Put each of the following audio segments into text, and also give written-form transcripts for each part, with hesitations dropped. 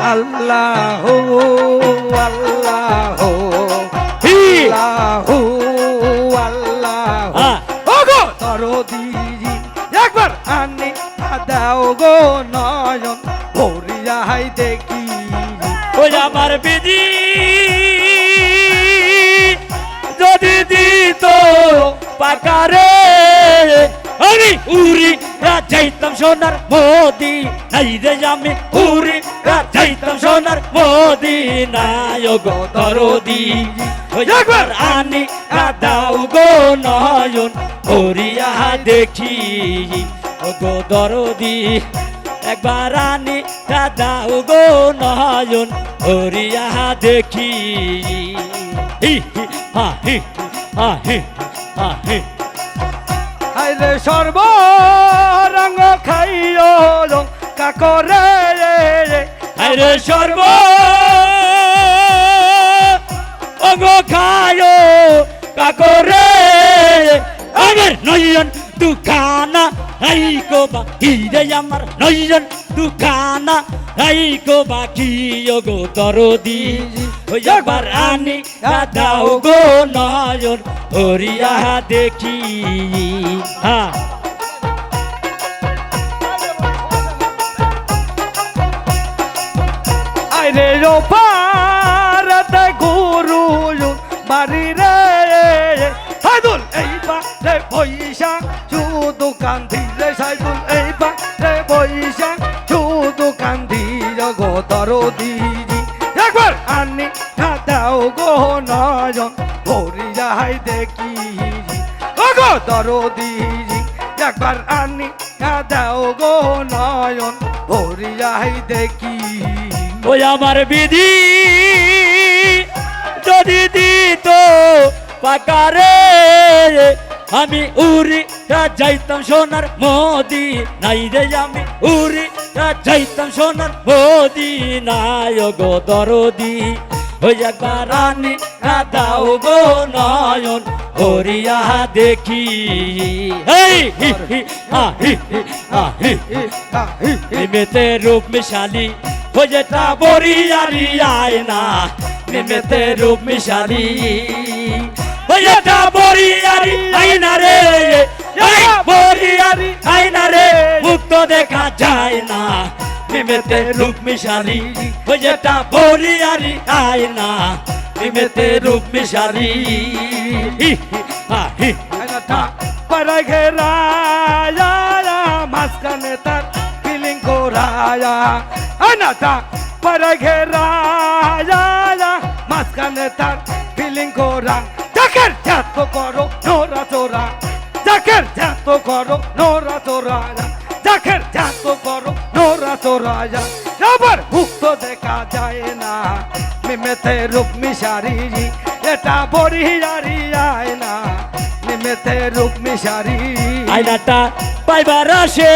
আল্লাহু আল্লাহু আল্লাহু আল্লাহু ওগো দরদি একবার আনি দাও গো নয়ন ভরিয়াই দেখি ওই আমার বিধি যদি দিত পাকারে আমি উড়ি যাইতাম সোনার মোদি নাই রে আমি উড়ি যাইতাম সোনার মোদি নাই গো দরদি একবার আনি দাও গো নয়ন ভরিয়া দেখি গো দরদি একবার আনি দাও গো নয়ন ভরিয়া দেখি হি হা হি হা হি হা হি আইলে সর্ব রঙ খাইও কাকরে আরে সর্ব অঙ্গ খায় কাকরে আমার নয়ন দুখানা হাই গো বাকি রে আমার নয়ন দুখানা হাই গো বাকি গো দরদি একবার আনি দাও গো নয়ন ওরিয়া দেখি হ্যাঁ আইরে রোপারতে গুরু বাড়ি রে সাইদুল এইবা রে পয়সা শুধু কান্দি রে সাইদুল এইবা রে পয়সা শুধু কান্দি গো দরদি একবার আনি দাও গো নয়ন ভরিয়াই দেখি গো দরদি একবার আনি দাও গো নয়ন ভরিয়াই দেখি ওই আমার বিধি যদি দিত পাকারে আমি উড়ি যাইতাম সোনার মোদি নাই রে আমি উড়ি যাইতাম সোনার মোদি নাই গো দরদি ওই একবার আনি দাও গো নয়ন হরিয়া দেখি এই হি হি হা হি হি হা হি হি মেতে রূপ মিশালি ও যেটা বরিয়ারি আয়না নিমেতে রূপ মিশালি ও যেটা বরিয়ারি আয়না রে বরিয়ারি আয়না রে মুক্ত দেখা যায় না নিমেতে রূপ মিশালি ও যেটা বরিয়ারি আয়না নিমেতে রূপ মিশালি হি হি হা হি para ঘেরায়া মাঝখানে তার ফিলিং করায়া আনাটা para ঘেরায়া মাঝখানে তার ফিলিং করা জাকের জাত করো নোরা চোরা জাকের জাত করো নোরা চোরা জাকের জাত করো নোরা চোরা আবার মুক্ত দেখা যায় না মিমেতে রূপ মিশারি এটা বরিয়ারি আয়না নিমেতে রূপ মিশারি আয়নাটা পাইবার আসে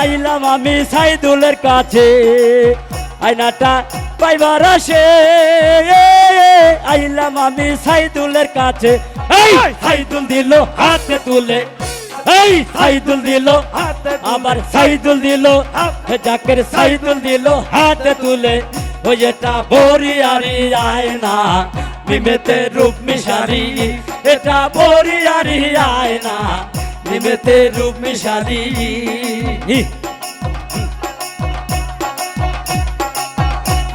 আইলাম আমি সাইদুলের কাছে আয়নাটা পাইবার আসে আইলাম আমি সাইদুলের কাছে এই সাইদুল দিল হাতে তুলে এই সাইদুল দিল হাতে আমার সাইদুল দিল জাকের সাইদুল দিল হাতে তুলে ওই এটা বরিয়ারি আয়না নিমেতে রূপ মিশারি এটা বরিয়ারি আয়না নিমেতে রূপ মিশারি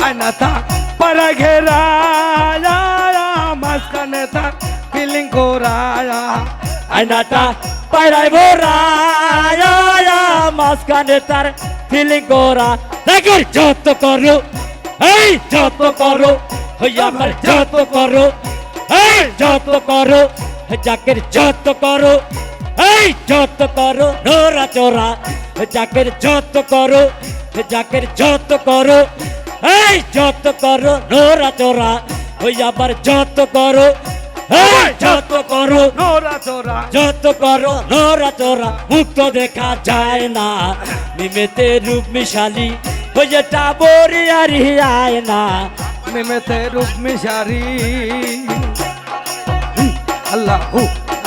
আয়নাটা para ঘেরায়া মাঝখানে তার ফিলিং করায়া আয়নাটা পায়রাই ভরায়া মাঝখানে তার ফিলিং করা দেখো যত করো এই যত করো আমার যত করো এই যত করো জাকের যত করো এই যত করো নোরা চোরা জাকের যত করো জাকের যত করো এই যত করো নোরা চোরা ওই আবার যত করো এই যত করো নোরা চোরা যত করো নোরা চোরা মুক্ত দেখা যায় না নিমেতে রূপ মিশালি ওই যেটা বরিয়ারি আয়না নিমেতে রূপ মিশারি আল্লাহু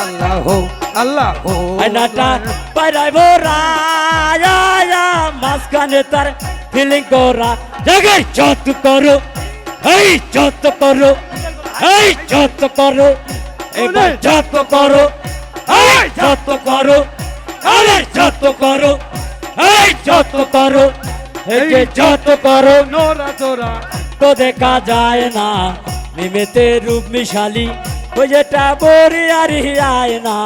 আল্লাহু আল্লাহু আয়নাটা পায়রাই ভরায়া মাঝখানে তার ফিলিং করা জায়গায় যত করো এই যত করো এই যত করো এবার যত করো এই যত করো আরে যত করো এই যত করো এই যে যত করো নোরা তোরা তো দেখা যায় না মিমেতে রূপ মিশালি ওই যেটা বরি আর আয় না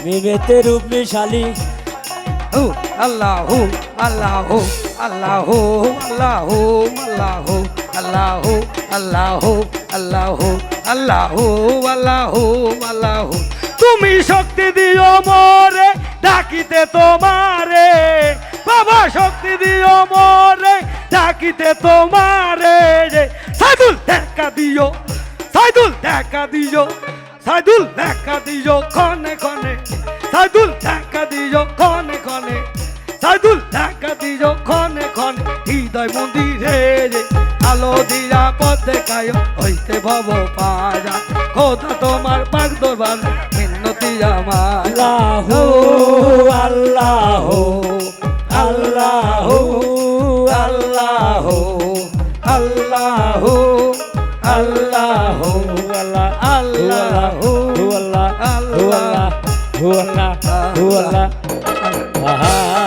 মিমেতে রূপ মিশালি হু আল্লাহু আল্লাহু আল্লাহু আল্লাহু আল্লাহু আল্লাহু আল্লাহু আল্লাহু আল্লাহু আল্লাহু আল্লাহু তুমি শক্তি দিও মোরে ডাকিতে তোমারে বাবা শক্তি দিও মোরে ডাকিতে তোমারে সাইদুল দেখা দিও সাইদুল দেখা দিও সাইদুল দেখা দিও ক্ষণে ক্ষণে সাইদুল দেখা দিও ক্ষণে ক্ষণে সাইদুল দেখা দিও ক্ষণে ক্ষণে হৃদয় মন্দিরে আলো দিয়া পথ দেখায় হইতে ভব পারা খোদা তোমার পাক দরবার মিন্নতি আমার আল্লাহু আল্লাহু আল্লাহু আল্লাহু আল্লাহু আল্লাহু আল্লাহু আল্লাহু আল্লাহু আল্লাহু আল্লাহ